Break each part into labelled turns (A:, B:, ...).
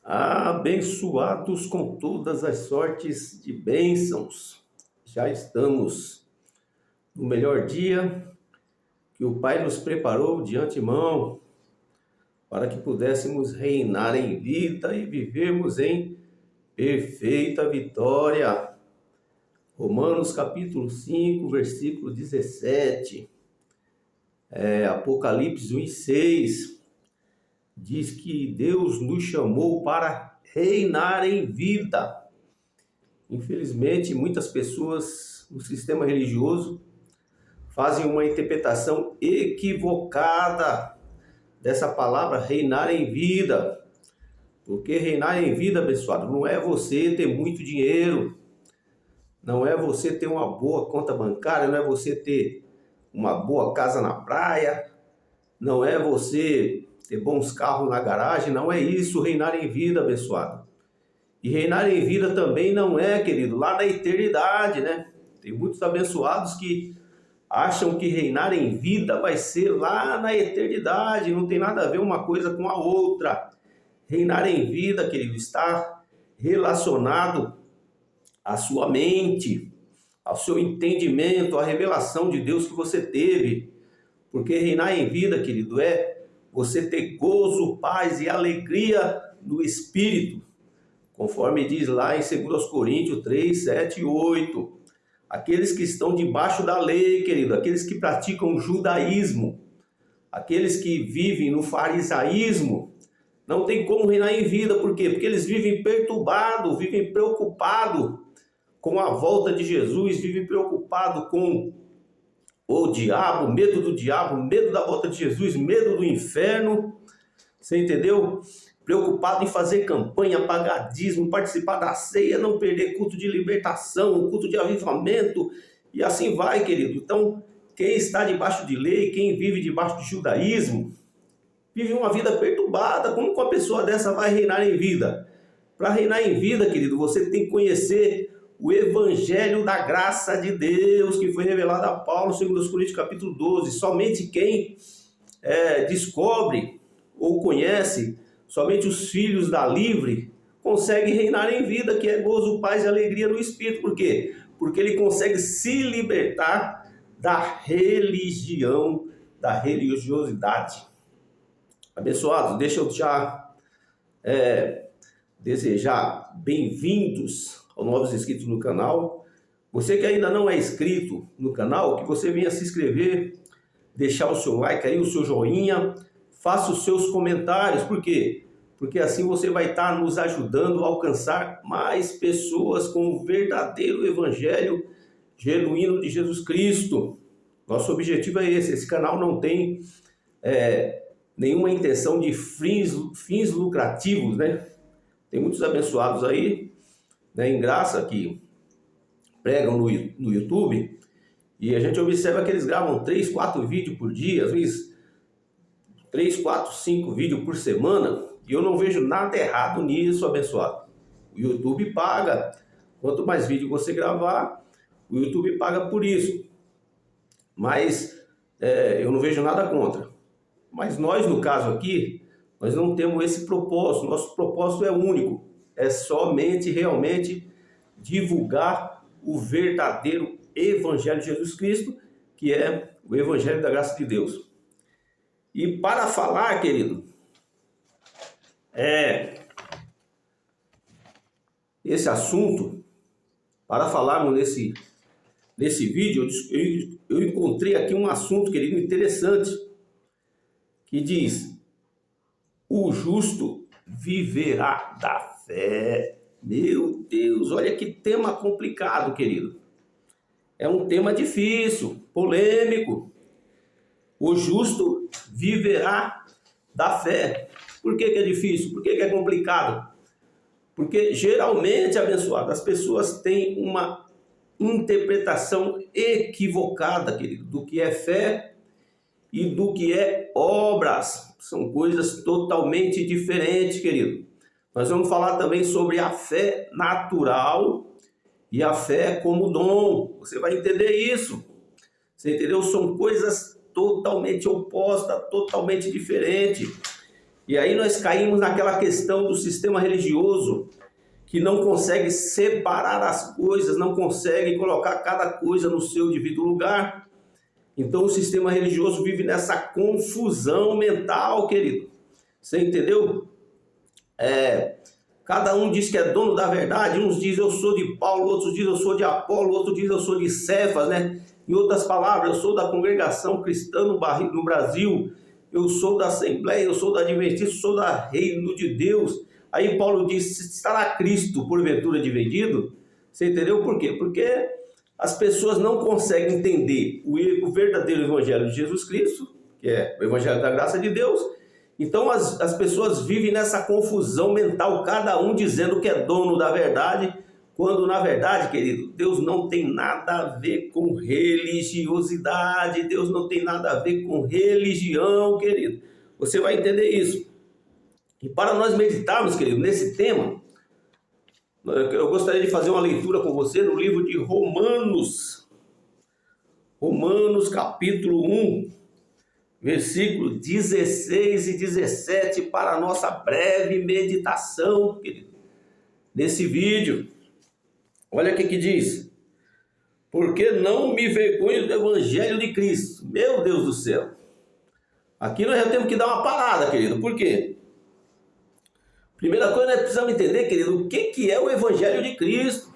A: Abençoados com todas as sortes de bênçãos. Já estamos no melhor dia que o Pai nos preparou de antemão para que pudéssemos reinar em vida e vivermos em perfeita vitória. Romanos capítulo 5, versículo 17. Apocalipse 1:6. Diz que Deus nos chamou para reinar em vida. Infelizmente, muitas pessoas no sistema religioso fazem uma interpretação equivocada dessa palavra reinar em vida. Porque reinar em vida, abençoado, não é você ter muito dinheiro, não é você ter uma boa conta bancária, não é você ter uma boa casa na praia, não é você ter bons carros na garagem, não é isso reinar em vida, abençoado. E reinar em vida também não é, querido, lá na eternidade, né? Tem muitos abençoados que acham que reinar em vida vai ser lá na eternidade, não tem nada a ver uma coisa com a outra. Reinar em vida, querido, está relacionado à sua mente, ao seu entendimento, à revelação de Deus que você teve. Porque reinar em vida, querido, é você ter gozo, paz e alegria no Espírito, conforme diz lá em 2 Coríntios 3, 7 e 8. Aqueles que estão debaixo da lei, querido, aqueles que praticam o judaísmo, aqueles que vivem no farisaísmo, não tem como reinar em vida. Por quê? Porque eles vivem perturbados, vivem preocupados com a volta de Jesus, vivem preocupados com o diabo, medo da volta de Jesus, medo do inferno, você entendeu? Preocupado em fazer campanha, pagar dízimo, participar da ceia, não perder culto de libertação, culto de avivamento, e assim vai, querido. Então, quem está debaixo de lei, quem vive debaixo de judaísmo, vive uma vida perturbada. Como que uma pessoa dessa vai reinar em vida? Para reinar em vida, querido, você tem que conhecer o evangelho da graça de Deus, que foi revelado a Paulo, segundo os Coríntios capítulo 12. Somente quem descobre ou conhece, somente os filhos da livre, consegue reinar em vida, que é gozo, paz e alegria no Espírito. Por quê? Porque ele consegue se libertar da religião, da religiosidade. Abençoados, deixa eu já desejar bem-vindos aos novos inscritos no canal. Você que ainda não é inscrito no canal, que você venha se inscrever, deixar o seu like aí, o seu joinha, faça os seus comentários. Por quê? Porque assim você vai estar nos ajudando a alcançar mais pessoas com o verdadeiro evangelho genuíno de Jesus Cristo. Nosso objetivo é esse. Esse canal não tem nenhuma intenção de fins lucrativos, né? Tem muitos abençoados aí, né, em graça, que pregam no YouTube, e a gente observa que eles gravam 3, 4 vídeos por dia, às vezes 3, 4, 5 vídeos por semana, e eu não vejo nada errado nisso, abençoado. O YouTube paga. Quanto mais vídeo você gravar, o YouTube paga por isso. Mas eu não vejo nada contra. Mas nós, no caso aqui, nós não temos esse propósito. Nosso propósito é único. É somente, realmente, divulgar o verdadeiro Evangelho de Jesus Cristo, que é o Evangelho da graça de Deus. E para falar, querido, esse assunto, para falarmos nesse vídeo, eu encontrei aqui um assunto, querido, interessante, que diz: o justo viverá da fé. Meu Deus, olha que tema complicado, querido. É um tema difícil, polêmico. O justo viverá da fé. Por que é difícil? Por que é complicado? Porque geralmente, abençoado, as pessoas têm uma interpretação equivocada, querido, do que é fé e do que é obras. São coisas totalmente diferentes, querido. Nós vamos falar também sobre a fé natural e a fé como dom. Você vai entender isso. Você entendeu? São coisas totalmente opostas, totalmente diferentes. E aí nós caímos naquela questão do sistema religioso, que não consegue separar as coisas, não consegue colocar cada coisa no seu devido lugar. Então o sistema religioso vive nessa confusão mental, querido. Você entendeu? Cada um diz que é dono da verdade, uns dizem eu sou de Paulo, outros dizem eu sou de Apolo, outros dizem eu sou de Cefas, né? Em outras palavras, eu sou da congregação cristã no Brasil, eu sou da Assembleia, eu sou da Adventista, eu sou da Reino de Deus. Aí Paulo diz, estará Cristo porventura dividido? Você entendeu por quê? Porque as pessoas não conseguem entender o verdadeiro evangelho de Jesus Cristo, que é o evangelho da graça de Deus. Então as pessoas vivem nessa confusão mental, cada um dizendo que é dono da verdade, quando na verdade, querido, Deus não tem nada a ver com religiosidade, Deus não tem nada a ver com religião, querido. Você vai entender isso. E para nós meditarmos, querido, nesse tema, eu gostaria de fazer uma leitura com você no livro de Romanos. Romanos capítulo 1, versículo 16 e 17, para a nossa breve meditação, querido, nesse vídeo. Olha o que diz. Porque não me vergonho do evangelho de Cristo. Meu Deus do céu. Aqui nós já temos que dar uma parada, querido. Por quê? Primeira coisa, nós precisamos entender, querido, o que é o evangelho de Cristo.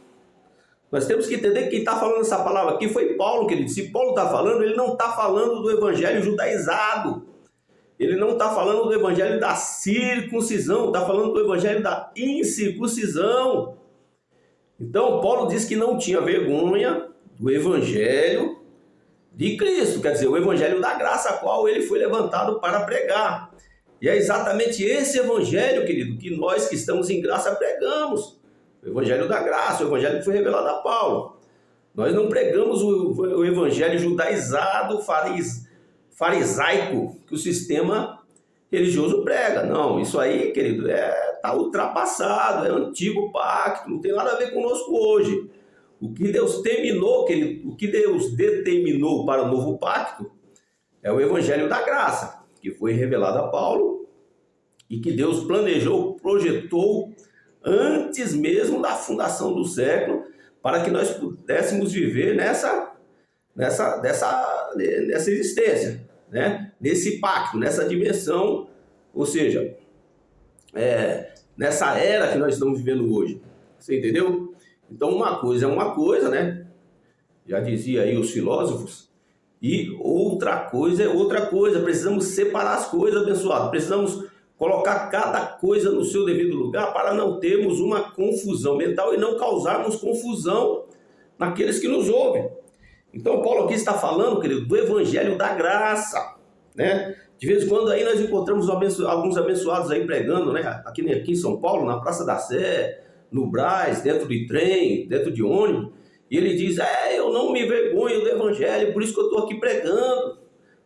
A: Nós temos que entender que quem está falando essa palavra aqui foi Paulo, querido. Se Paulo está falando, ele não está falando do evangelho judaizado. Ele não está falando do evangelho da circuncisão, está falando do evangelho da incircuncisão. Então, Paulo diz que não tinha vergonha do evangelho de Cristo, quer dizer, o evangelho da graça, a qual ele foi levantado para pregar. E é exatamente esse evangelho, querido, que nós que estamos em graça pregamos. O evangelho da graça, o evangelho que foi revelado a Paulo. Nós não pregamos o evangelho judaizado, farisaico, que o sistema religioso prega. Não, isso aí, querido, está ultrapassado, é antigo pacto, não tem nada a ver conosco hoje. O que Deus terminou, querido, o que Deus determinou para o novo pacto é o evangelho da graça, que foi revelado a Paulo e que Deus planejou, projetou antes mesmo da fundação do século, para que nós pudéssemos viver nessa existência, né? Nesse pacto, nessa dimensão, ou seja, nessa era que nós estamos vivendo hoje. Você entendeu? Então uma coisa é uma coisa, né? Já dizia aí os filósofos, e outra coisa é outra coisa. Precisamos separar as coisas, abençoado. Precisamos colocar cada coisa no seu devido lugar para não termos uma confusão mental e não causarmos confusão naqueles que nos ouvem. Então Paulo aqui está falando, querido, do evangelho da graça, né? De vez em quando aí nós encontramos alguns abençoados aí pregando, né? Aqui em São Paulo, na Praça da Sé, no Brás, dentro de trem, dentro de ônibus, e ele diz, eu não me vergonho do evangelho, por isso que eu estou aqui pregando.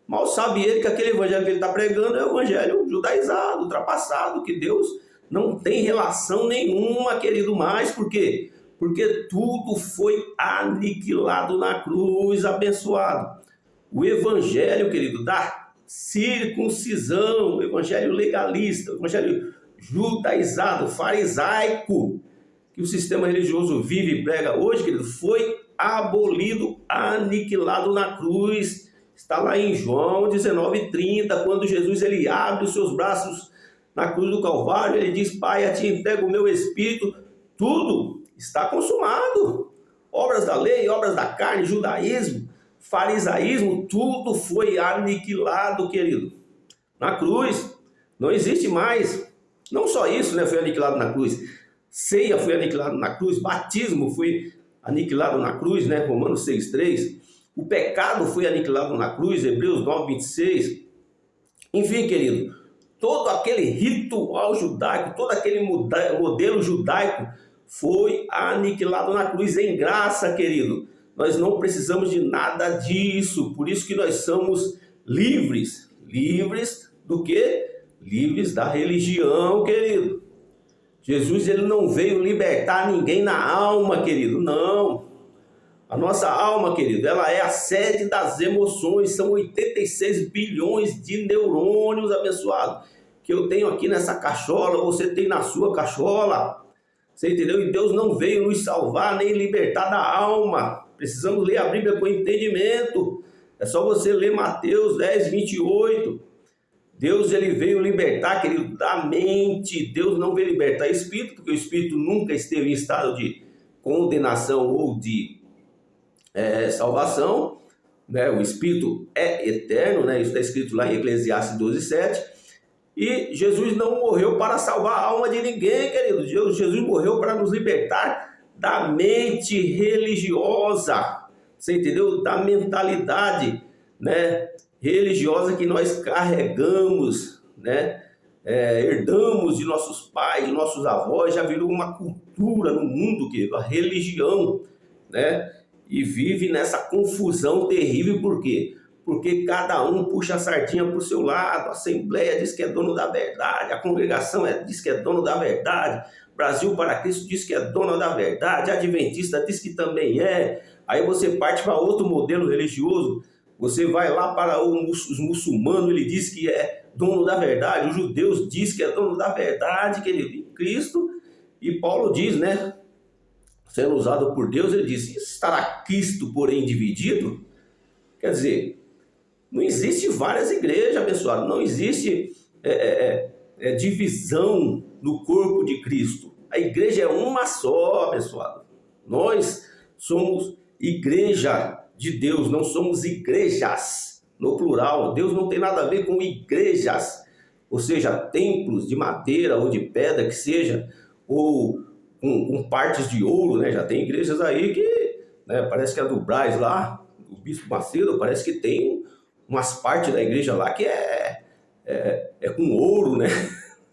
A: Mal sabe ele que aquele evangelho que ele está pregando é o evangelho judaizado, ultrapassado, que Deus não tem relação nenhuma, querido, mais. Por quê? Porque tudo foi aniquilado na cruz, abençoado. O evangelho, querido, da circuncisão, o evangelho legalista, o evangelho judaizado, farisaico, que o sistema religioso vive e prega hoje, querido, foi abolido, aniquilado na cruz. Está lá em João 19:30, quando Jesus ele abre os seus braços na cruz do Calvário, ele diz, Pai, a ti entrego o meu espírito, tudo está consumado. Obras da lei, obras da carne, judaísmo, farisaísmo, tudo foi aniquilado, querido, na cruz. Não existe mais. Não só isso, né, foi aniquilado na cruz. Ceia foi aniquilado na cruz, batismo foi aniquilado na cruz, né, Romanos 6:3. O pecado foi aniquilado na cruz, Hebreus 9:26. Enfim, querido, todo aquele ritual judaico, todo aquele modelo judaico foi aniquilado na cruz em graça, querido. Nós não precisamos de nada disso, por isso que nós somos livres. Livres do quê? Livres da religião, querido. Jesus ele não veio libertar ninguém na alma, querido, não. A nossa alma, querido, ela é a sede das emoções, são 86 bilhões de neurônios, abençoados. que eu tenho aqui nessa cachola, você tem na sua cachola. Você entendeu? E Deus não veio nos salvar nem libertar da alma. Precisamos ler a Bíblia com entendimento. É só você ler Mateus 10, 28. Deus, ele veio libertar, querido, da mente. Deus não veio libertar espírito, porque o espírito nunca esteve em estado de condenação ou de salvação, né? O espírito é eterno, né? Isso está escrito lá em Eclesiastes 12:7. E Jesus não morreu para salvar a alma de ninguém, querido. Jesus morreu para nos libertar da mente religiosa, você entendeu? Da mentalidade, né, religiosa que nós carregamos, né? Herdamos de nossos pais, de nossos avós, já virou uma cultura no mundo, querido, a religião, né? E vive nessa confusão terrível, por quê? Porque cada um puxa a sardinha para o seu lado. A Assembleia diz que é dono da verdade, a congregação diz que é dono da verdade, Brasil para Cristo diz que é dono da verdade, a Adventista diz que também é. Aí você parte para outro modelo religioso, você vai lá para os muçulmanos, ele diz que é dono da verdade, os judeus diz que é dono da verdade, querido, em Cristo. E Paulo diz, né, sendo usado por Deus, ele diz: estará Cristo, porém, dividido? Quer dizer, não existe várias igrejas, abençoado. Não existe divisão no corpo de Cristo. A igreja é uma só, abençoado. Nós somos igreja de Deus, não somos igrejas no plural. Deus não tem nada a ver com igrejas, ou seja, templos de madeira ou de pedra que seja, ou com partes de ouro, né? Já tem igrejas aí que, né, parece que a do Braz lá, o Bispo Macedo, parece que tem umas partes da igreja lá que é com ouro, né?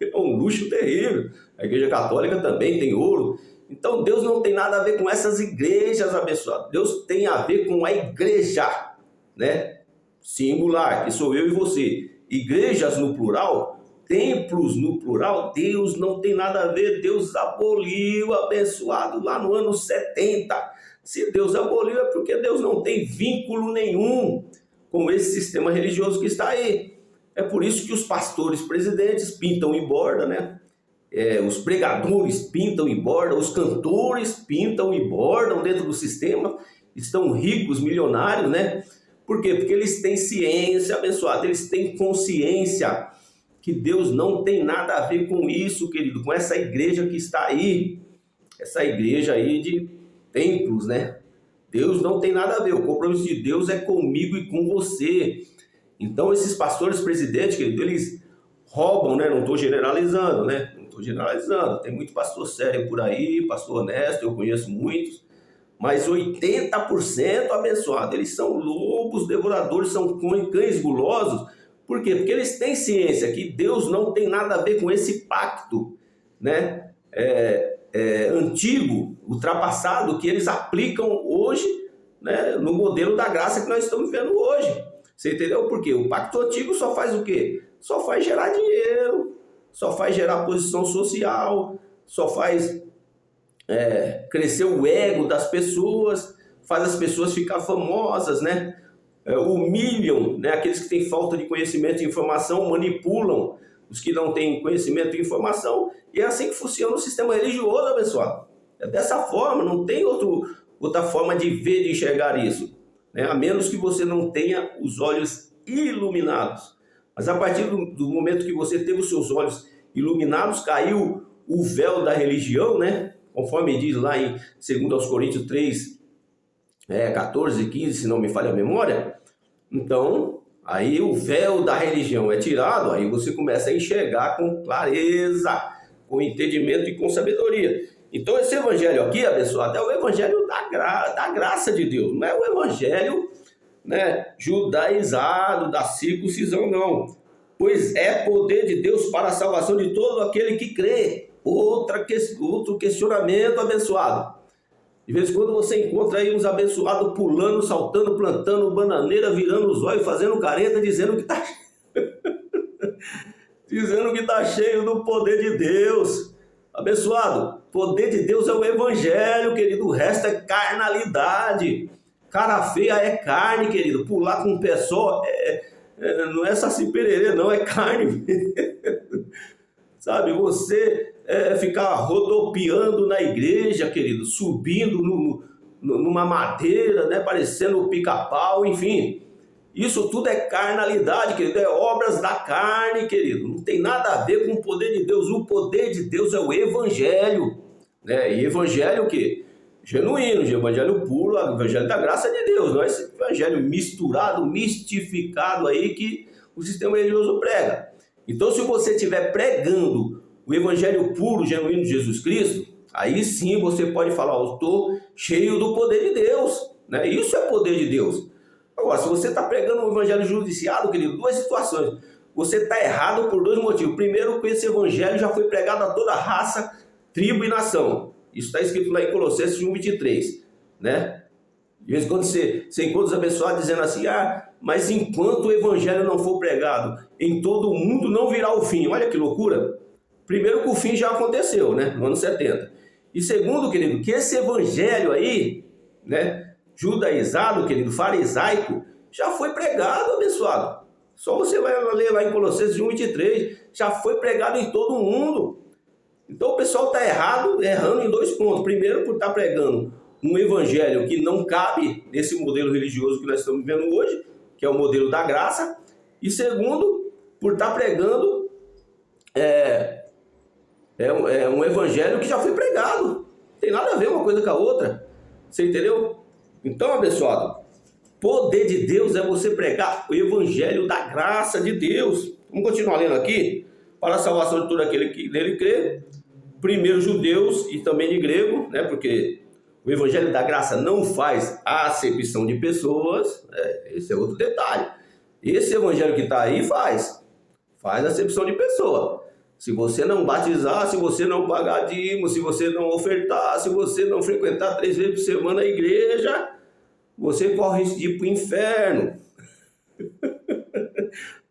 A: É um luxo terrível. A igreja católica também tem ouro. Então Deus não tem nada a ver com essas igrejas, abençoadas. Deus tem a ver com a igreja, né? Singular, que sou eu e você. Igrejas no plural, templos no plural, Deus não tem nada a ver. Deus aboliu, abençoado, lá no ano 70. Se Deus aboliu é porque Deus não tem vínculo nenhum com esse sistema religioso que está aí. É por isso que os pastores presidentes pintam e bordam, né? Os pregadores pintam e bordam, os cantores pintam e bordam dentro do sistema, estão ricos, milionários, né? Por quê? Porque eles têm ciência, abençoado, eles têm consciência que Deus não tem nada a ver com isso, querido, com essa igreja que está aí, essa igreja aí de templos, né? Deus não tem nada a ver, o compromisso de Deus é comigo e com você. Então esses pastores presidentes, querido, eles roubam, né? Não estou generalizando, né? Não estou generalizando, tem muito pastor sério por aí, pastor honesto, eu conheço muitos, mas 80% abençoado, eles são lobos devoradores, são cães gulosos. Por quê? Porque eles têm ciência que Deus não tem nada a ver com esse pacto, né? Antigo, ultrapassado, que eles aplicam hoje, né, no modelo da graça que nós estamos vivendo hoje. Você entendeu? Porque o pacto antigo só faz o quê? Só faz gerar dinheiro, só faz gerar posição social, só faz crescer o ego das pessoas, faz as pessoas ficar famosas, né? Humilham, né, aqueles que têm falta de conhecimento e informação, manipulam os que não têm conhecimento e informação, e é assim que funciona o sistema religioso, abençoado. É dessa forma, não tem outra forma de ver, de enxergar isso, né? A menos que você não tenha os olhos iluminados. Mas a partir do momento que você teve os seus olhos iluminados, caiu o véu da religião, né? Conforme diz lá em 2 Coríntios 3, 14 e 15, se não me falha a memória. Então, aí o véu da religião é tirado, aí você começa a enxergar com clareza, com entendimento e com sabedoria. Então esse evangelho aqui, abençoado, é o evangelho da graça de Deus, não é o evangelho, né, judaizado, da circuncisão, não. Pois é poder de Deus para a salvação de todo aquele que crê. Outro questionamento, abençoado. De vez em quando você encontra aí uns abençoados pulando, saltando, plantando bananeira, virando os olhos, fazendo careta, dizendo que está dizendo que está cheio do poder de Deus. Abençoado, poder de Deus é o evangelho, querido. O resto é carnalidade. Cara feia é carne, querido. Pular com um pé só não é saci pererê, não, é carne. sabe? Você ficar rodopiando na igreja, querido, subindo numa madeira, né? Parecendo o pica-pau, enfim. Isso tudo é carnalidade, querido, é obras da carne, querido. Não tem nada a ver com o poder de Deus. O poder de Deus é o evangelho, né? E evangelho o quê? Genuíno, de evangelho puro, o evangelho da graça de Deus, não é esse evangelho misturado, mistificado aí que o sistema religioso prega. Então, se você estiver pregando o evangelho puro, genuíno de Jesus Cristo, aí sim você pode falar, eu estou cheio do poder de Deus, né? Isso é poder de Deus. Agora, se você está pregando um evangelho judiciado, querido, duas situações. Você está errado por dois motivos. Primeiro, que esse evangelho já foi pregado a toda raça, tribo e nação. Isso está escrito lá em Colossenses 1:23, né? De vez em quando você encontra os abençoados dizendo assim, mas enquanto o evangelho não for pregado em todo o mundo, não virá o fim. Olha que loucura. Primeiro que o fim já aconteceu, né? No ano 70. E segundo, querido, que esse evangelho aí, né? Judaizado, querido, farisaico, já foi pregado, abençoado. Só você vai ler lá em Colossenses 1:23, já foi pregado em todo o mundo. Então o pessoal está errando em dois pontos. Primeiro, por estar pregando um evangelho que não cabe nesse modelo religioso que nós estamos vivendo hoje, que é o modelo da graça. E segundo, por estar pregando um evangelho que já foi pregado. Não tem nada a ver uma coisa com a outra. Você entendeu? Então, abençoado, poder de Deus é você pregar o evangelho da graça de Deus. Vamos continuar lendo aqui. Para a salvação de todo aquele que nele crê, primeiro judeus e também de grego, né? Porque o evangelho da graça não faz acepção de pessoas, esse é outro detalhe. Esse evangelho que está aí faz acepção de pessoa. Se você não batizar, se você não pagar dízimo, se você não ofertar, se você não frequentar 3 vezes por semana a igreja, você corre risco de ir para o inferno.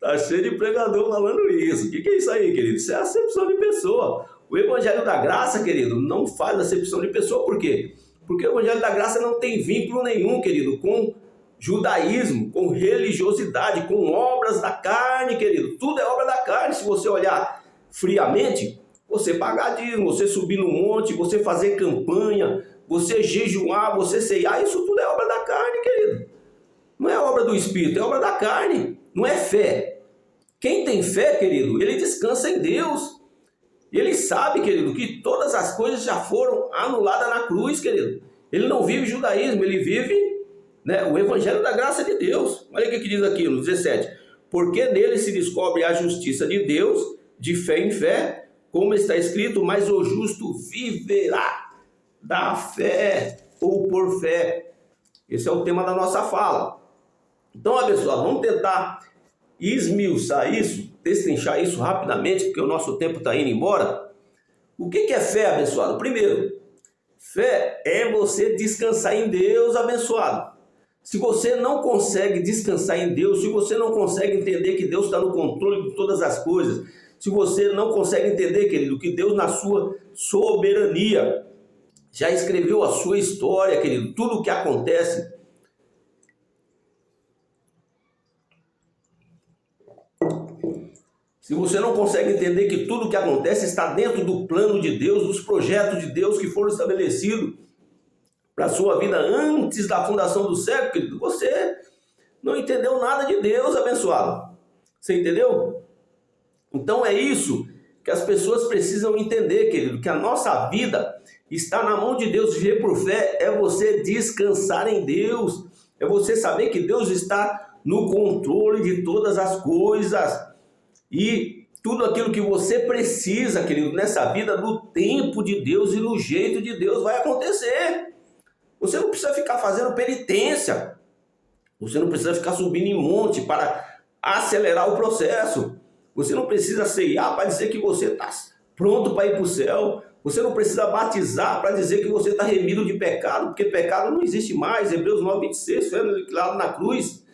A: Tá cheio de pregador falando isso. O que é isso aí, querido? Isso é acepção de pessoa. O evangelho da graça, querido, não faz acepção de pessoa. Por quê? Porque o evangelho da graça não tem vínculo nenhum, querido, com judaísmo, com religiosidade, com obras da carne, querido. Tudo é obra da carne. Se você olhar friamente, você pagar dízimo, você subir no monte, você fazer campanha, você jejuar, você ceiar, isso tudo é obra da carne, querido. Não é obra do Espírito, é obra da carne. Não é fé. Quem tem fé, querido, ele descansa em Deus. Ele sabe, querido, que todas as coisas já foram anuladas na cruz, querido. Ele não vive judaísmo, ele vive, né, o evangelho da graça de Deus. Olha o que diz aqui no 17. Porque nele se descobre a justiça de Deus, de fé em fé, como está escrito, mas o justo viverá da fé ou por fé. Esse é o tema da nossa fala. Então, abençoado, vamos tentar esmiuçar isso, destrinchar isso rapidamente, porque o nosso tempo está indo embora. O que é fé, abençoado? Primeiro, fé é você descansar em Deus, abençoado. Se você não consegue descansar em Deus, se você não consegue entender que Deus está no controle de todas as coisas, se você não consegue entender, querido, que Deus na sua soberania já escreveu a sua história, querido, tudo o que acontece. Se você não consegue entender que tudo o que acontece está dentro do plano de Deus, dos projetos de Deus que foram estabelecidos para a sua vida antes da fundação do século, querido, você não entendeu nada de Deus, abençoado. Você entendeu? Então é isso que as pessoas precisam entender, querido, que a nossa vida está na mão de Deus. Viver por fé é você descansar em Deus, é você saber que Deus está no controle de todas as coisas e tudo aquilo que você precisa, querido, nessa vida, no tempo de Deus e no jeito de Deus vai acontecer. Você não precisa ficar fazendo penitência, você não precisa ficar subindo em monte para acelerar o processo. Você não precisa ceiar para dizer que você está pronto para ir para o céu. Você não precisa batizar para dizer que você está remido de pecado, porque pecado não existe mais. Hebreus 9:26 foi aniquilado na cruz.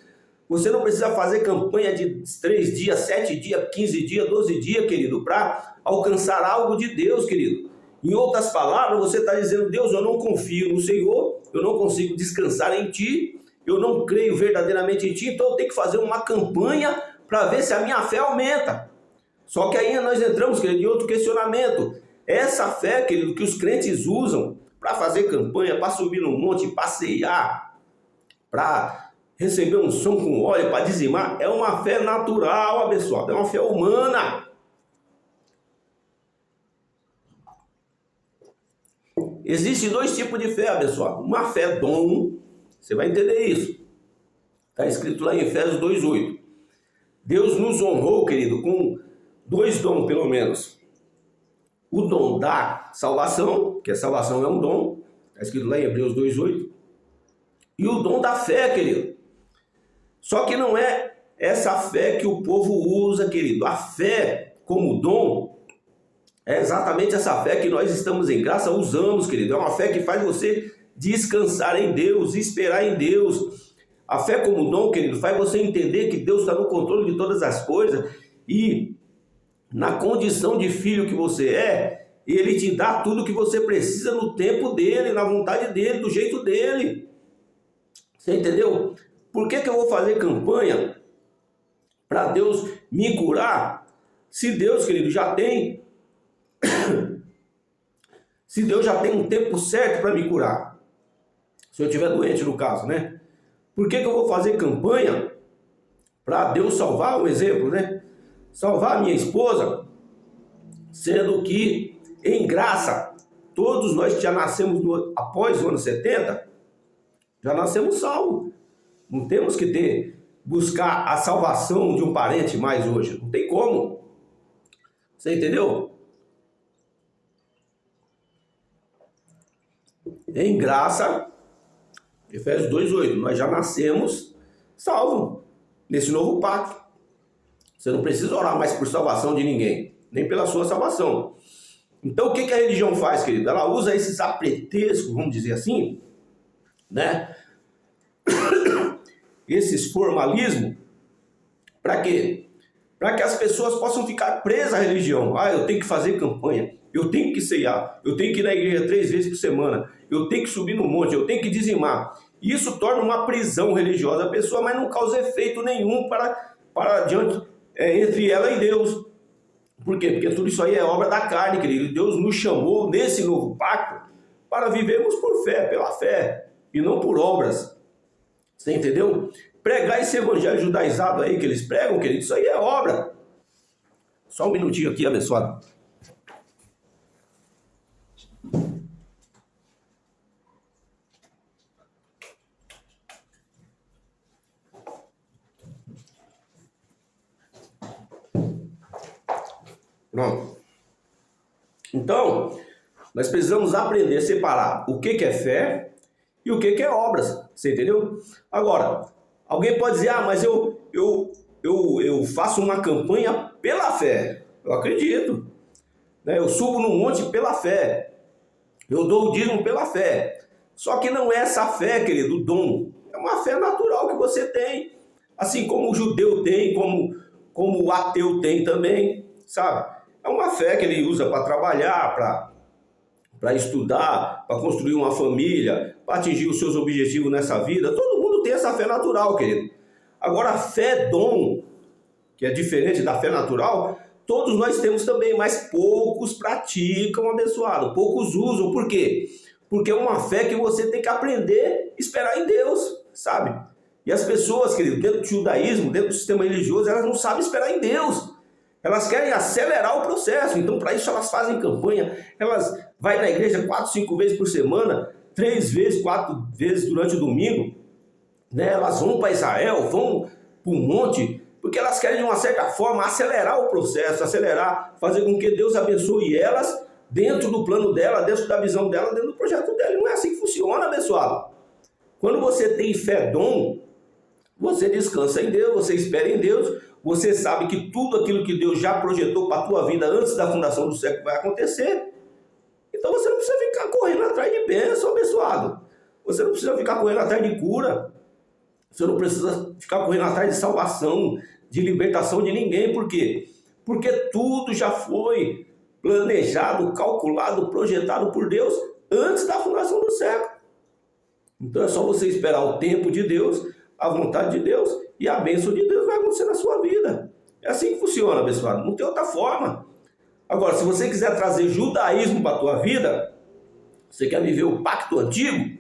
A: Você não precisa fazer campanha de 3 dias, 7 dias, 15 dias, 12 dias, querido, para alcançar algo de Deus, querido. Em outras palavras, você está dizendo, Deus, eu não confio no Senhor, eu não consigo descansar em Ti, eu não creio verdadeiramente em Ti, então eu tenho que fazer uma campanha para ver se a minha fé aumenta. Só que aí nós entramos, querido, em outro questionamento. Essa fé, querido, que os crentes usam para fazer campanha, para subir no monte, passear, para receber um som com óleo, para dizimar, é uma fé natural, abençoado, é uma fé humana. Existem dois tipos de fé, abençoado. Uma fé dom, você vai entender isso. Está escrito lá em Efésios 2:8. Deus nos honrou, querido, com dois dons, pelo menos. O dom da salvação, que a salvação é um dom, está escrito lá em Hebreus 2:8. E o dom da fé, querido. Só que não é essa fé que o povo usa, querido. A fé como dom é exatamente essa fé que nós estamos em graça, usamos, querido. É uma fé que faz você descansar em Deus, esperar em Deus. A fé como dom, querido, faz você entender que Deus está no controle de todas as coisas e na condição de filho que você é, Ele te dá tudo o que você precisa no tempo dEle, na vontade dEle, do jeito dEle. Você entendeu? Por que eu vou fazer campanha para Deus me curar? Se Deus, querido, já tem se Deus já tem um tempo certo para me curar. Se eu estiver doente, no caso, né? Por que eu vou fazer campanha para Deus salvar, um exemplo, né? Salvar a minha esposa, sendo que, em graça, todos nós que já nascemos após o ano 70, já nascemos salvos. Não temos que buscar a salvação de um parente mais hoje. Não tem como. Você entendeu? Em graça, Efésios 2:8, nós já nascemos salvos nesse novo pacto. Você não precisa orar mais por salvação de ninguém, nem pela sua salvação. Então o que a religião faz, querido? Ela usa esses apretextos, vamos dizer assim, né? Esses formalismos, para quê? Para que as pessoas possam ficar presas à religião. Ah, eu tenho que fazer campanha, eu tenho que ceiar, eu tenho que ir na igreja 3 vezes por semana, eu tenho que subir no monte, eu tenho que dizimar. Isso torna uma prisão religiosa a pessoa, mas não causa efeito nenhum para diante, entre ela e Deus. Por quê? Porque tudo isso aí é obra da carne, querido. Deus nos chamou nesse novo pacto para vivermos por fé, pela fé, e não por obras. Você entendeu? Pregar esse evangelho judaizado aí que eles pregam, querido, isso aí é obra. Só um minutinho aqui, abençoado. Pronto. Então, nós precisamos aprender a separar o que é fé e o que é obras. Você entendeu? Agora, alguém pode dizer, mas eu faço uma campanha pela fé. Eu acredito. Né? Eu subo no monte pela fé. Eu dou o dízimo pela fé. Só que não é essa fé, querido, o dom. É uma fé natural que você tem. Assim como o judeu tem, como o ateu tem também, sabe? É uma fé que ele usa para trabalhar, para estudar, para construir uma família, para atingir os seus objetivos nessa vida. Todo mundo tem essa fé natural, querido. Agora, a fé dom, que é diferente da fé natural, todos nós temos também, mas poucos praticam, abençoado. Poucos usam. Por quê? Porque é uma fé que você tem que aprender a esperar em Deus, sabe? E as pessoas, querido, dentro do judaísmo, dentro do sistema religioso, elas não sabem esperar em Deus. Elas querem acelerar o processo, então para isso elas fazem campanha, elas vão na igreja 4, 5 vezes por semana, 3 vezes, 4 vezes durante o domingo, né? Elas vão para Israel, vão para um monte, porque elas querem de uma certa forma acelerar o processo, acelerar, fazer com que Deus abençoe elas dentro do plano dela, dentro da visão dela, dentro do projeto dela. E não é assim que funciona, abençoado. Quando você tem fé dom, você descansa em Deus, você espera em Deus, você sabe que tudo aquilo que Deus já projetou para a tua vida antes da fundação do século vai acontecer. Então você não precisa ficar correndo atrás de bênção, abençoado. Você não precisa ficar correndo atrás de cura. Você não precisa ficar correndo atrás de salvação, de libertação de ninguém. Por quê? Porque tudo já foi planejado, calculado, projetado por Deus antes da fundação do século. Então é só você esperar o tempo de Deus, a vontade de Deus, e a bênção de Deus vai acontecer na sua vida. É assim que funciona, abençoado. Não tem outra forma. Agora, se você quiser trazer judaísmo para a tua vida, você quer viver o pacto antigo,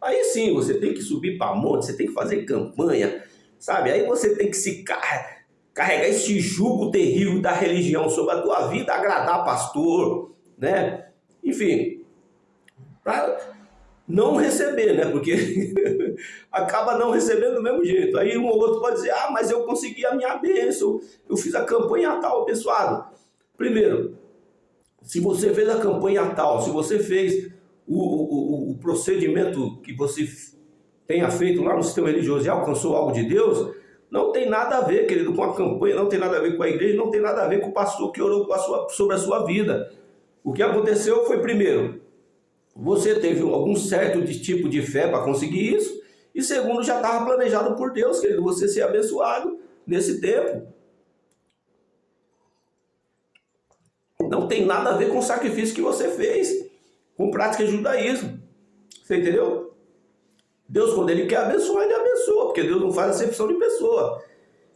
A: aí sim, você tem que subir para monte, você tem que fazer campanha, sabe? Aí você tem que se carregar esse jugo terrível da religião sobre a tua vida, agradar pastor, né? Enfim, para não receber, né? Porque acaba não recebendo do mesmo jeito. Aí um ou outro pode dizer, ah, mas eu consegui a minha bênção, eu fiz a campanha tal, abençoado. Primeiro, se você fez a campanha tal, se você fez o procedimento que você tenha feito lá no sistema religioso e alcançou algo de Deus, não tem nada a ver, querido, com a campanha, não tem nada a ver com a igreja, não tem nada a ver com o pastor que orou sobre a sua vida. O que aconteceu foi, primeiro, você teve algum certo tipo de fé para conseguir isso, e segundo, já estava planejado por Deus, querido, você ser abençoado nesse tempo. Não tem nada a ver com o sacrifício que você fez, com prática de judaísmo. Você entendeu? Deus, quando Ele quer abençoar, Ele abençoa, porque Deus não faz acepção de pessoa.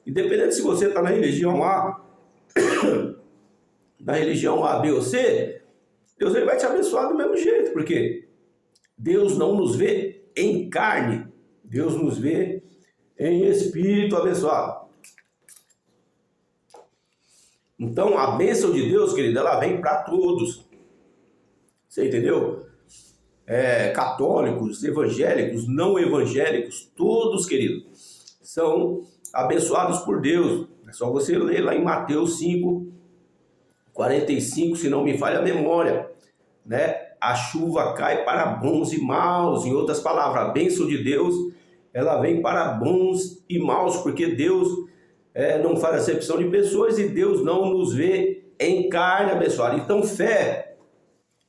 A: Independente se você está na religião A, na religião A, B ou C, Deus ele vai te abençoar do mesmo jeito, porque Deus não nos vê em carne, Deus nos vê em espírito, abençoado. Então, a bênção de Deus, querido, ela vem para todos. Você entendeu? Católicos, evangélicos, não evangélicos, todos, querido, são abençoados por Deus. É só você ler lá em Mateus 5:45, se não me falha a memória, né? A chuva cai para bons e maus. Em outras palavras, a bênção de Deus, ela vem para bons e maus, porque Deus não faz acepção de pessoas e Deus não nos vê em carne, abençoado. Então, fé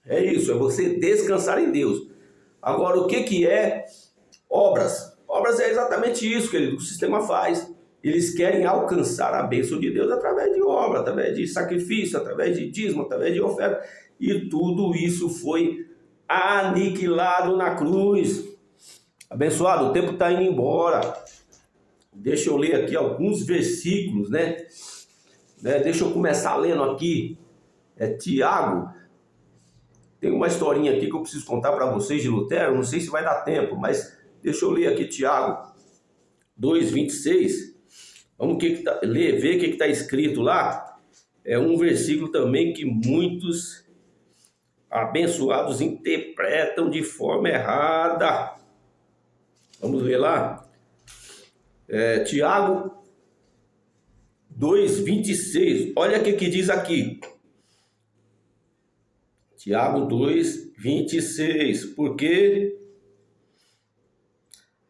A: é isso, é você descansar em Deus. Agora, o que é obras? Obras é exatamente isso, querido, que o sistema faz. Eles querem alcançar a bênção de Deus através de obra, através de sacrifício, através de dízimo, através de oferta. E tudo isso foi aniquilado na cruz. Abençoado, o tempo está indo embora. Deixa eu ler aqui alguns versículos, né? Deixa eu começar lendo aqui. Tiago. Tem uma historinha aqui que eu preciso contar para vocês de Lutero. Não sei se vai dar tempo, mas deixa eu ler aqui Tiago 2:26. Vamos ver o que está escrito lá. É um versículo também que muitos abençoados interpretam de forma errada. Vamos ver lá. Tiago 2:26. Olha o que diz aqui. Tiago 2:26.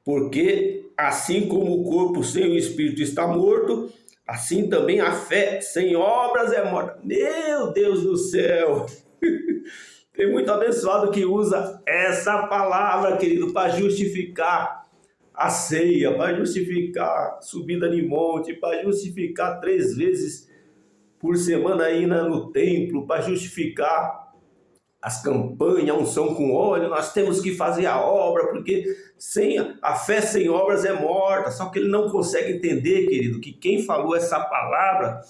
A: Porque assim como o corpo sem o espírito está morto, assim também a fé sem obras é morta. Meu Deus do céu! Tem muito abençoado que usa essa palavra, querido, para justificar a ceia, para justificar a subida de monte, para justificar 3 vezes por semana aí no templo, para justificar as campanhas, a unção com óleo. Nós temos que fazer a obra, porque a fé sem obras é morta. Só que ele não consegue entender, querido, que quem falou essa palavra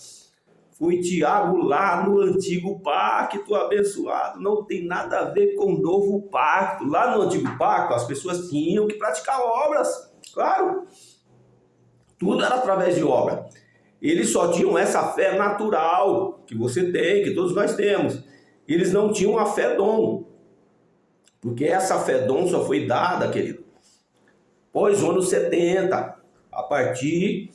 A: foi Tiago lá no antigo pacto, abençoado. Não tem nada a ver com o novo pacto. Lá no antigo pacto, as pessoas tinham que praticar obras, claro. Tudo era através de obra. Eles só tinham essa fé natural que você tem, que todos nós temos. Eles não tinham a fé dom, porque essa fé dom só foi dada, querido, pós o ano 70, a partir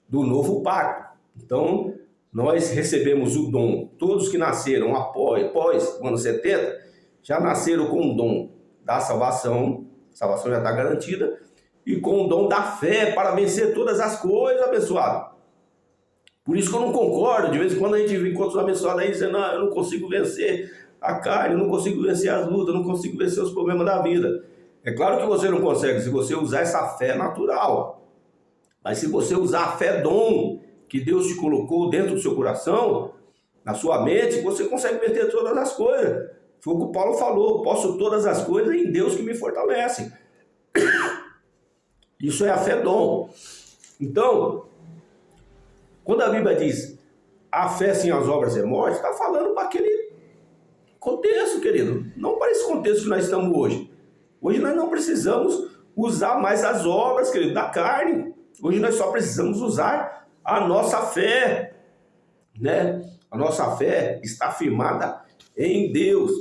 A: do novo pacto. Então, nós recebemos o dom. Todos que nasceram após o ano 70, já nasceram com o dom da salvação, a salvação já está garantida, e com o dom da fé para vencer todas as coisas, abençoado. Por isso que eu não concordo, de vez em quando a gente encontra os abençoados aí dizendo, não, eu não consigo vencer a carne, eu não consigo vencer as lutas, eu não consigo vencer os problemas da vida. É claro que você não consegue se você usar essa fé natural, mas se você usar a fé dom que Deus te colocou dentro do seu coração, na sua mente, você consegue vencer todas as coisas. Foi o que o Paulo falou, posso todas as coisas em Deus que me fortalece. Isso é a fé dom. Então, Quando a Bíblia diz a fé sem as obras é morte, está falando para aquele contexto, querido. Não para esse contexto que nós estamos hoje. Hoje nós não precisamos usar mais as obras, querido, da carne. Hoje nós só precisamos usar a nossa fé, né? A nossa fé está firmada em Deus.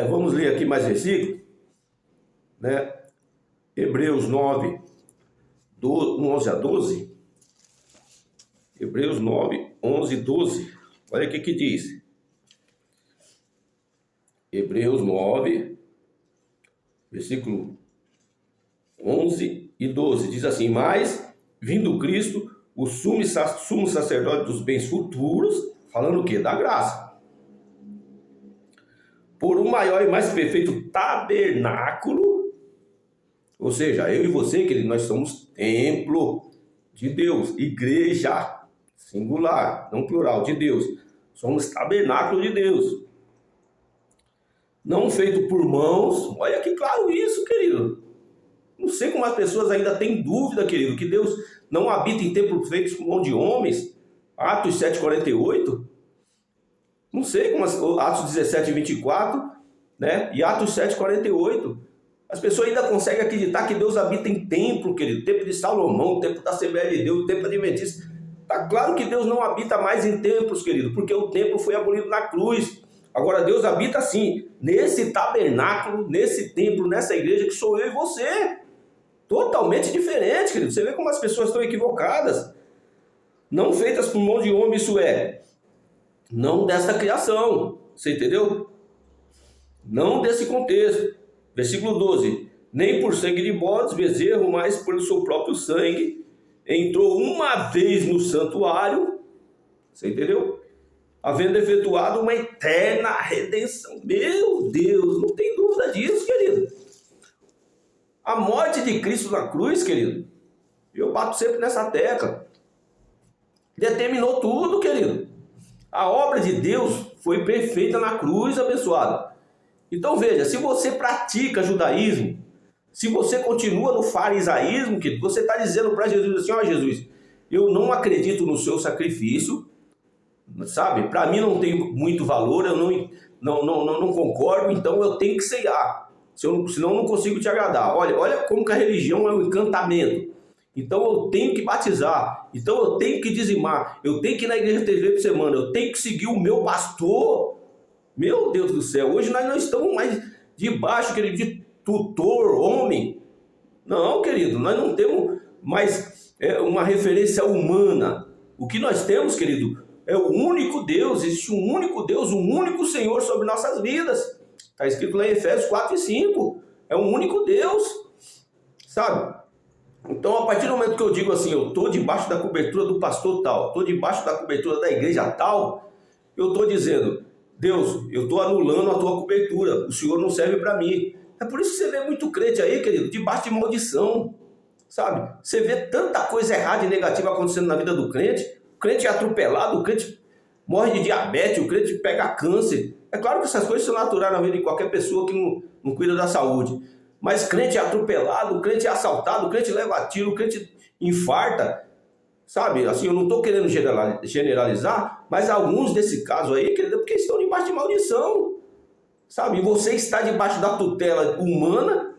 A: Vamos ler aqui mais versículo, né? Hebreus 9, do 11 a 12. Hebreus 9, 11 e 12. Olha o que diz. Hebreus 9, versículo 11 e 12. Diz assim: mas, vindo Cristo, o sumo sacerdote dos bens futuros, falando o quê? Da graça. Por um maior e mais perfeito tabernáculo, ou seja, eu e você, querido, nós somos templo de Deus, igreja, singular, não plural, de Deus. Somos tabernáculo de Deus. Não feito por mãos. Olha que claro isso, querido. Não sei como as pessoas ainda têm dúvida, querido, que Deus não habita em templos feitos por mão de homens. Atos 7,48. Não sei como Atos 17, 24, né? E Atos 7,48. As pessoas ainda conseguem acreditar que Deus habita em templo, querido. Templo de Salomão, templo da Assembleia de Deus, templo adventista. Está claro que Deus não habita mais em templos, querido, porque o templo foi abolido na cruz. Agora Deus habita sim, nesse tabernáculo, nesse templo, nessa igreja que sou eu e você. Totalmente diferente, querido. Você vê como as pessoas estão equivocadas. Não feitas por mão de homem, isso é, não desta criação. Você entendeu? Não desse contexto. Versículo 12. Nem por sangue de bodes, bezerro, mas pelo seu próprio sangue, entrou uma vez no santuário, você entendeu? Havendo efetuado uma eterna redenção. Meu Deus, não tem dúvida disso, querido. A morte de Cristo na cruz, querido, eu bato sempre nessa tecla, determinou tudo, querido. A obra de Deus foi perfeita na cruz, abençoada. Então veja, se você pratica judaísmo, se você continua no farisaísmo, querido, você está dizendo para Jesus assim: ó, Jesus, eu não acredito no seu sacrifício, sabe? Para mim não tem muito valor, eu não concordo, então eu tenho que ceiar, senão eu não consigo te agradar. Olha como que a religião é um encantamento. Então eu tenho que batizar, então eu tenho que dizimar, eu tenho que ir na igreja 3 vezes por semana, eu tenho que seguir o meu pastor. Meu Deus do céu, hoje nós não estamos mais debaixo, querido, de tutor, homem. Não, querido, nós não temos mais uma referência humana. O que nós temos, querido, é o único Deus. Existe um único Deus, um único Senhor sobre nossas vidas. Está escrito lá em Efésios 4 e 5. É um único Deus, sabe? Então, a partir do momento que eu digo assim, eu estou debaixo da cobertura do pastor tal, estou debaixo da cobertura da igreja tal, eu estou dizendo: Deus, eu estou anulando a tua cobertura, o Senhor não serve para mim. É por isso que você vê muito crente aí, querido, debaixo de maldição, sabe? Você vê tanta coisa errada e negativa acontecendo na vida do crente. O crente é atropelado, o crente morre de diabetes, o crente pega câncer. É claro que essas coisas são naturais na vida de qualquer pessoa que não cuida da saúde. Mas crente é atropelado, o crente é assaltado, o crente leva tiro, o crente infarta. Sabe, assim, eu não estou querendo generalizar, mas alguns desse caso aí, querido, é porque estão debaixo de maldição. Sabe, você está debaixo da tutela humana,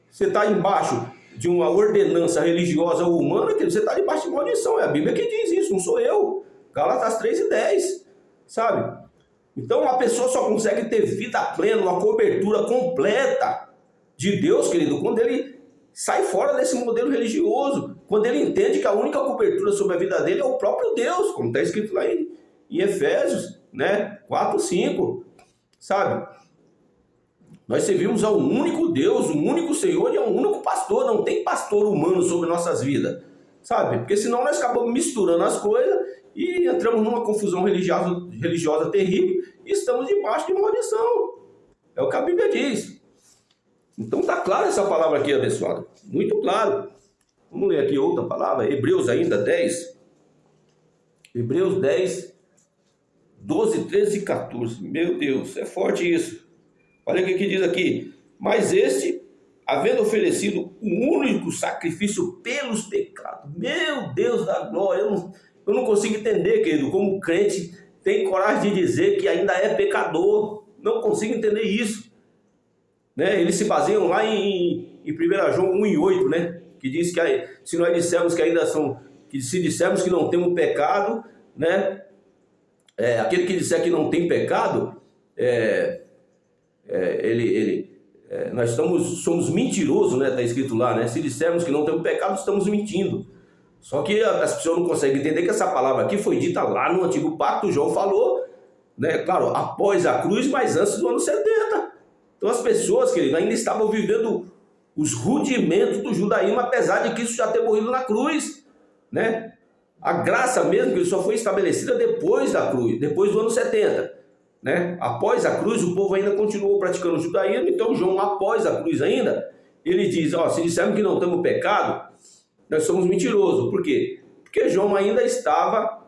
A: você está embaixo de uma ordenança religiosa humana, querido, você está debaixo de maldição. É a Bíblia que diz isso, não sou eu. Gálatas 3:10, sabe? Então a pessoa só consegue ter vida plena, uma cobertura completa de Deus, querido, quando ele sai fora desse modelo religioso, quando ele entende que a única cobertura sobre a vida dele é o próprio Deus, como está escrito lá em Efésios, né, 4, 5, sabe? Nós servimos a um único Deus, um único Senhor e a um único pastor. Não tem pastor humano sobre nossas vidas, sabe? Porque senão nós acabamos misturando as coisas e entramos numa confusão religiosa terrível e estamos debaixo de maldição. É o que a Bíblia diz. Então está clara essa palavra aqui, abençoada. Muito claro. Vamos ler aqui outra palavra. Hebreus ainda 10. Hebreus 10, 12, 13 e 14. Meu Deus, é forte isso. Olha o que diz aqui. Mas este havendo oferecido um único sacrifício pelos pecados. Meu Deus da glória, eu não consigo entender, querido, como o crente tem coragem de dizer que ainda é pecador. Não consigo entender isso. Né? Eles se baseiam lá em 1 João 1:8, né? Que diz que se nós dissermos que ainda são, que se dissermos que não temos pecado, né? Aquele que disser que não tem pecado, nós somos mentirosos, né? Está escrito lá, né? Se dissermos que não temos pecado, estamos mentindo. Só que as pessoas não conseguem entender que essa palavra aqui foi dita lá no Antigo Pacto. João falou, né? Claro, após a cruz, mas antes do ano 70. Então as pessoas, querido, ainda estavam vivendo os rudimentos do judaísmo, apesar de Cristo já ter morrido na cruz, né? A graça mesmo que só foi estabelecida depois da cruz, depois do ano 70, né? Após a cruz, o povo ainda continuou praticando o judaísmo. Então João, após a cruz ainda, ele diz, se dissermos que não temos pecado, nós somos mentirosos. Por quê? Porque João ainda estava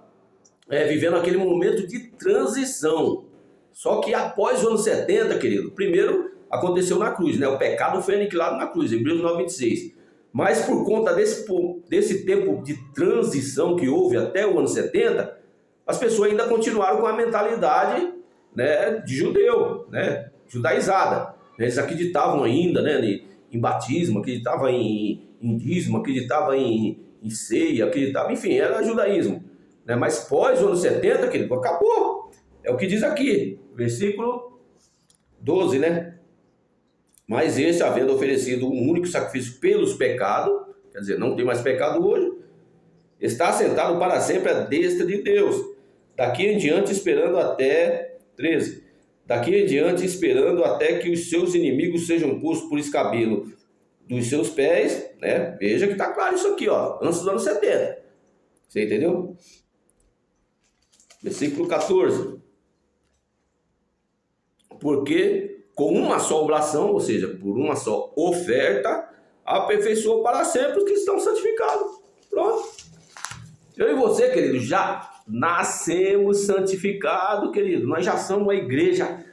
A: vivendo aquele momento de transição. Só que após o ano 70, querido, primeiro aconteceu na cruz, né? O pecado foi aniquilado na cruz, Hebreus 9:26. Mas por conta desse tempo de transição que houve até o ano 70, as pessoas ainda continuaram com a mentalidade, né, de judeu, né, judaizada. Eles acreditavam ainda, né, em batismo, acreditavam em dízimo, acreditavam em ceia, acreditavam, enfim, era judaísmo. Né? Mas pós o ano 70, querido, acabou. É o que diz aqui, versículo 12, né? Mas esse, havendo oferecido um único sacrifício pelos pecados, quer dizer, não tem mais pecado hoje, está assentado para sempre à destra de Deus. Daqui em diante esperando até 13. Daqui em diante esperando até que os seus inimigos sejam postos por escabelo dos seus pés, né? Veja que está claro isso aqui, antes do ano 70. Você entendeu? Versículo 14. Porque com uma só oblação, ou seja, por uma só oferta, aperfeiçoou para sempre os que estão santificados. Pronto. Eu e você, querido, já nascemos santificados, querido. Nós já somos uma igreja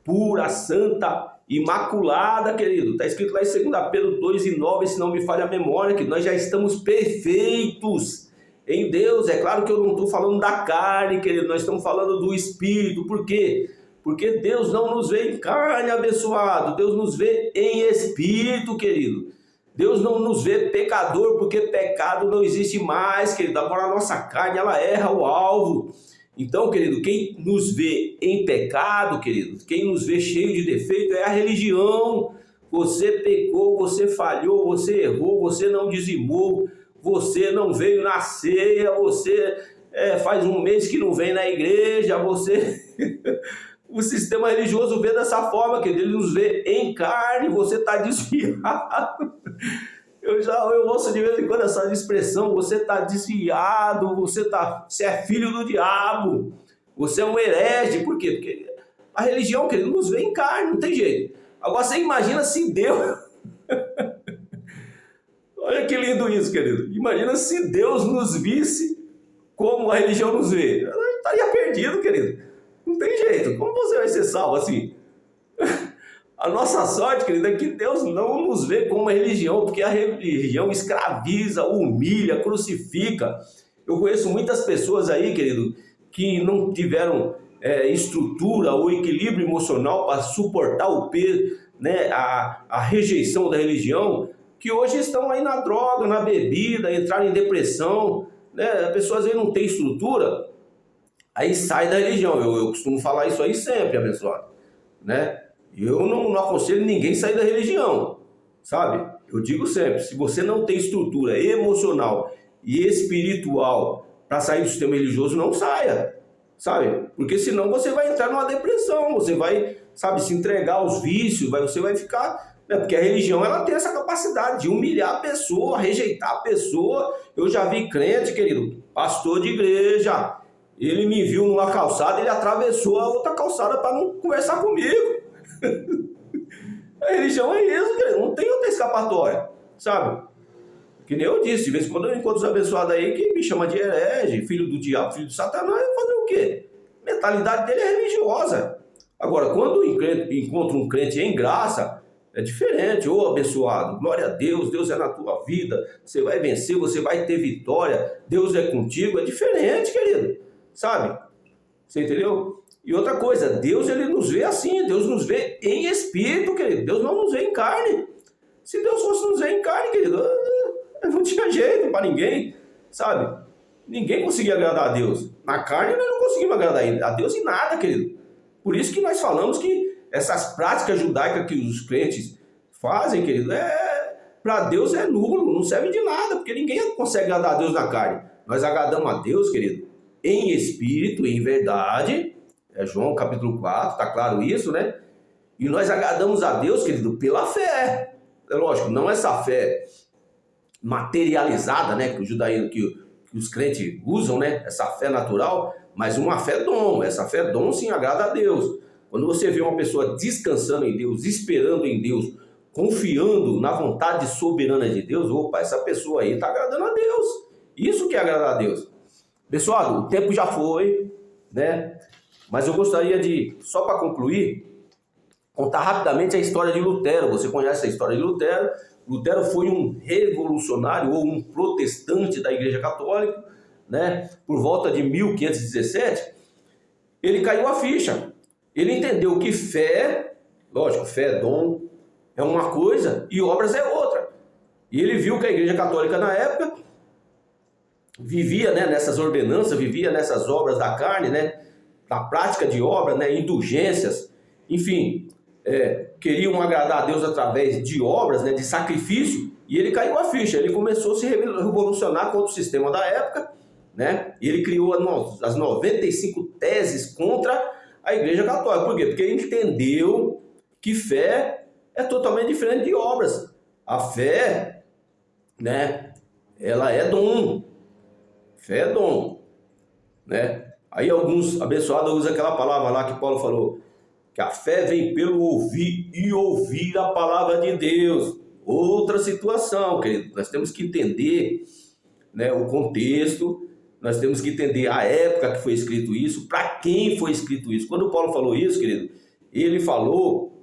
A: pura, santa, imaculada, querido. Está escrito lá em 2 Pedro 2:9, se não me falha a memória, que nós já estamos perfeitos em Deus. É claro que eu não estou falando da carne, querido. Nós estamos falando do Espírito. Por quê? Porque Deus não nos vê em carne, abençoado. Deus nos vê em Espírito, querido. Deus não nos vê pecador, porque pecado não existe mais, querido. Agora a nossa carne, ela erra o alvo. Então, querido, quem nos vê em pecado, querido, quem nos vê cheio de defeito é a religião. Você pecou, você falhou, você errou, você não dizimou, você não veio na ceia, você faz um mês que não vem na igreja, você... O sistema religioso vê dessa forma, que ele nos vê em carne, você está desviado. Eu ouço de vez em quando essa expressão, você está desviado, você é filho do diabo, você é um herege. Por quê? Porque a religião, querido, nos vê em carne, não tem jeito. Agora você imagina se Deus... Olha que lindo isso, querido. Imagina se Deus nos visse como a religião nos vê. Eu estaria perdido, querido. Não tem jeito. Como você vai ser salvo assim? A nossa sorte, querido, é que Deus não nos vê como uma religião, porque a religião escraviza, humilha, crucifica. Eu conheço muitas pessoas aí, querido, que não tiveram estrutura ou equilíbrio emocional para suportar o peso, né, a rejeição da religião, que hoje estão aí na droga, na bebida, entraram em depressão, né? A pessoa às vezes não tem estrutura, aí sai da religião. Eu costumo falar isso aí sempre, abençoado, né? Eu não aconselho ninguém a sair da religião, sabe? Eu digo sempre, se você não tem estrutura emocional e espiritual para sair do sistema religioso, não saia, sabe? Porque senão você vai entrar numa depressão, você vai, sabe, se entregar aos vícios, você vai ficar... Né? Porque a religião, ela tem essa capacidade de humilhar a pessoa, rejeitar a pessoa. Eu já vi crente, querido, pastor de igreja, ele me viu numa calçada, ele atravessou a outra calçada para não conversar comigo. A religião é isso, querido, não tem outra escapatória, sabe? Que nem eu disse, de vez em quando eu encontro os abençoados aí que me chama de herege, filho do diabo, filho de Satanás, eu fazer o quê? A mentalidade dele é religiosa. Agora, quando eu encontro um crente em graça, É diferente, ô abençoado, glória a Deus, Deus é na tua vida, você vai vencer, você vai ter vitória, Deus é contigo, é diferente, querido, sabe? Você entendeu? E outra coisa, Deus ele nos vê assim, Deus nos vê em espírito, querido, Deus não nos vê em carne. Se Deus fosse nos ver em carne, querido, não tinha jeito para ninguém, sabe? Ninguém conseguia agradar a Deus. Na carne nós não conseguimos agradar a Deus em nada, querido. Por isso que nós falamos que essas práticas judaicas que os crentes fazem, querido, para Deus é nulo, não serve de nada, porque ninguém consegue agradar a Deus na carne. Nós agradamos a Deus, querido, em espírito, em verdade. É João capítulo 4, tá claro isso, né? E nós agradamos a Deus, querido, pela fé. É lógico, não essa fé materializada, né, que o judaísmo, que os crentes usam, né, essa fé natural, mas uma fé dom. Essa fé dom sim agrada a Deus. Quando você vê uma pessoa descansando em Deus, esperando em Deus, confiando na vontade soberana de Deus, opa, essa pessoa aí está agradando a Deus. Isso que é agradar a Deus. Pessoal, o tempo já foi, né? Mas eu gostaria de, só para concluir, contar rapidamente a história de Lutero. Você conhece a história de Lutero? Lutero foi um revolucionário ou um protestante da Igreja Católica, né? Por volta de 1517, ele caiu a ficha. Ele entendeu que fé, lógico, fé é dom, é uma coisa e obras é outra. E ele viu que a Igreja Católica na época vivia, né, nessas ordenanças, vivia nessas obras da carne, né, na prática de obras, né, indulgências, enfim, queriam agradar a Deus através de obras, né, de sacrifício, e ele caiu a ficha. Ele começou a se revolucionar contra o sistema da época, né, e ele criou as 95 teses contra a Igreja Católica. Por quê? Porque ele entendeu que fé é totalmente diferente de obras. A fé, né, ela é dom. Fé é dom, né? Aí alguns abençoados usam aquela palavra lá que Paulo falou, que a fé vem pelo ouvir e ouvir a palavra de Deus. Outra situação, querido. Nós temos que entender, né, o contexto. Nós temos que entender a época que foi escrito isso, para quem foi escrito isso. Quando Paulo falou isso, querido, ele falou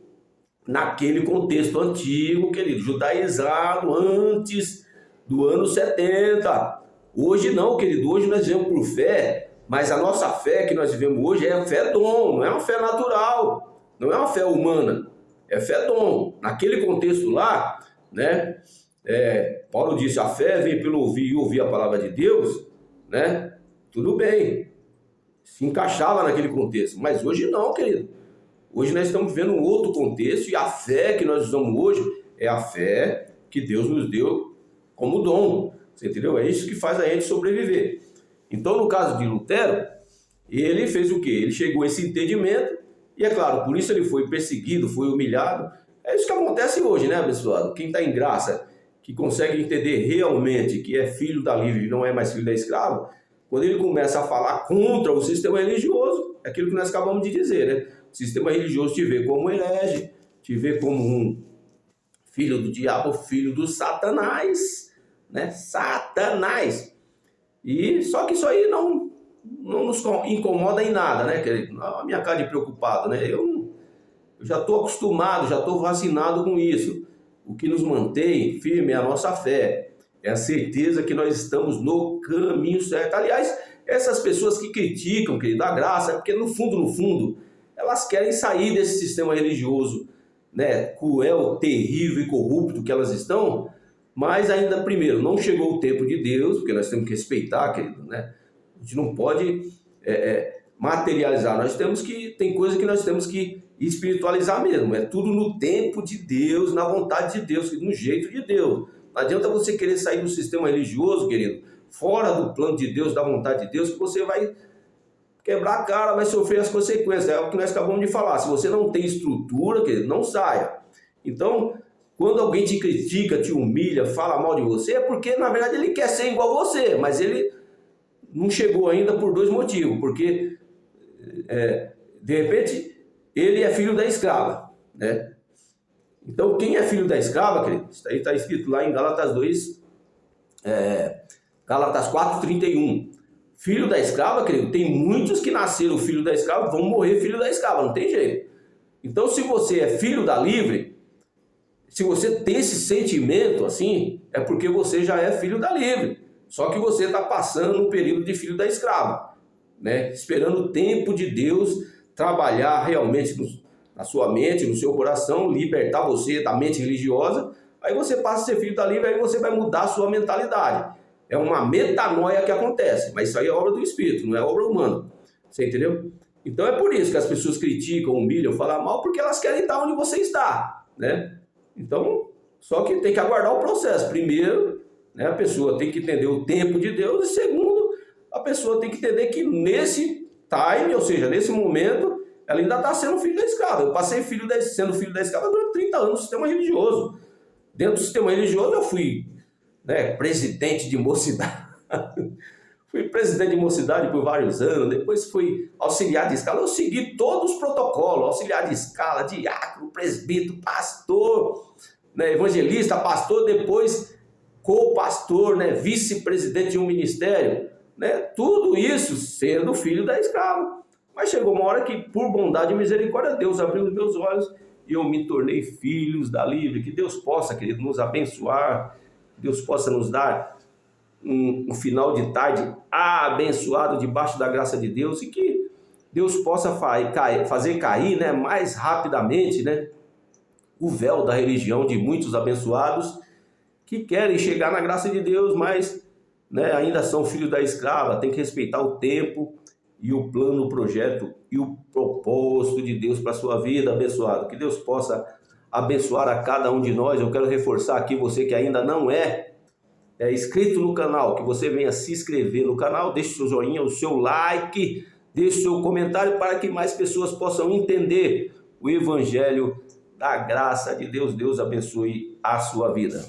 A: naquele contexto antigo, querido, judaizado, antes do ano 70. Hoje não, querido, hoje nós vivemos por fé, mas a nossa fé que nós vivemos hoje é fé dom, não é uma fé natural, não é uma fé humana, é fé dom. Naquele contexto lá, né, Paulo disse, a fé vem pelo ouvir e ouvir a palavra de Deus, né? Tudo bem, se encaixava naquele contexto, mas hoje não, querido. Hoje nós estamos vivendo um outro contexto e a fé que nós usamos hoje é a fé que Deus nos deu como dom. Você entendeu? É isso que faz a gente sobreviver. Então, no caso de Lutero, ele fez o quê? Ele chegou a esse entendimento e, é claro, por isso ele foi perseguido, foi humilhado. É isso que acontece hoje, né, abençoado? Quem está em graça, que consegue entender realmente que é filho da livre e não é mais filho da escrava, quando ele começa a falar contra o sistema religioso, é aquilo que nós acabamos de dizer, né? O sistema religioso te vê como herege, te vê como um filho do diabo, filho do Satanás, né? Satanás. E só que isso aí não nos incomoda em nada, né, querido? A minha cara de preocupado, né? Eu já estou acostumado, já estou vacinado com isso. O que nos mantém firme é a nossa fé, é a certeza que nós estamos no caminho certo. Aliás, essas pessoas que criticam, querido, a graça, é porque no fundo, elas querem sair desse sistema religioso, né, cruel, terrível e corrupto que elas estão, mas ainda, primeiro, não chegou o tempo de Deus, porque nós temos que respeitar, querido, né? A gente não pode materializar, tem coisa que nós temos que espiritualizar mesmo, é tudo no tempo de Deus, na vontade de Deus, no jeito de Deus. Não adianta você querer sair do sistema religioso, querido, fora do plano de Deus, da vontade de Deus, que você vai quebrar a cara, vai sofrer as consequências. É o que nós acabamos de falar. Se você não tem estrutura, querido, não saia. Então, quando alguém te critica, te humilha, fala mal de você, é porque, na verdade, ele quer ser igual a você, mas ele não chegou ainda por dois motivos. Porque, de repente, ele é filho da escrava, né? Então, quem é filho da escrava, querido, isso aí está escrito lá em Gálatas 2, Gálatas 4:31. Filho da escrava, querido, tem muitos que nasceram filho da escrava, vão morrer filho da escrava, não tem jeito. Então, se você é filho da livre, Se você tem esse sentimento assim, é porque você já é filho da livre. Só que você está passando um período de filho da escrava, né? Esperando o tempo de Deus trabalhar realmente na sua mente, no seu coração, libertar você da mente religiosa. Aí você passa a ser filho da livre, aí você vai mudar a sua mentalidade. É uma metanoia que acontece, mas isso aí é obra do Espírito, não é obra humana. Você entendeu? Então é por isso que as pessoas criticam, humilham, falam mal, porque elas querem estar onde você está, né? Então, só que tem que aguardar o processo. Primeiro, né, a pessoa tem que entender o tempo de Deus, e segundo, a pessoa tem que entender que nesse time, ou seja, nesse momento, ela ainda está sendo filho da escrava. Eu passei sendo filho da escrava durante 30 anos no sistema religioso. Dentro do sistema religioso eu fui, né, presidente de mocidade. Fui presidente de mocidade por vários anos, depois fui auxiliar de escala. Eu segui todos os protocolos, auxiliar de escala, diácono, presbítero, pastor, né, evangelista, pastor, depois co-pastor, né, vice-presidente de um ministério, né, tudo isso sendo filho da escrava. Mas chegou uma hora que, por bondade e misericórdia, Deus abriu os meus olhos e eu me tornei filhos da livre. Que Deus possa, querido, nos abençoar, Deus possa nos dar um final de tarde abençoado debaixo da graça de Deus, e que Deus possa fazer cair, né, mais rapidamente, né, o véu da religião de muitos abençoados que querem chegar na graça de Deus, mas, né, ainda são filhos da escrava. Tem que respeitar o tempo e o plano, o projeto e o propósito de Deus para a sua vida, abençoado. Que Deus possa abençoar a cada um de nós. Eu quero reforçar aqui, você que ainda não é inscrito no canal, que você venha se inscrever no canal, deixe o seu joinha, o seu like, deixe o seu comentário para que mais pessoas possam entender o evangelho da graça de Deus. Deus abençoe a sua vida.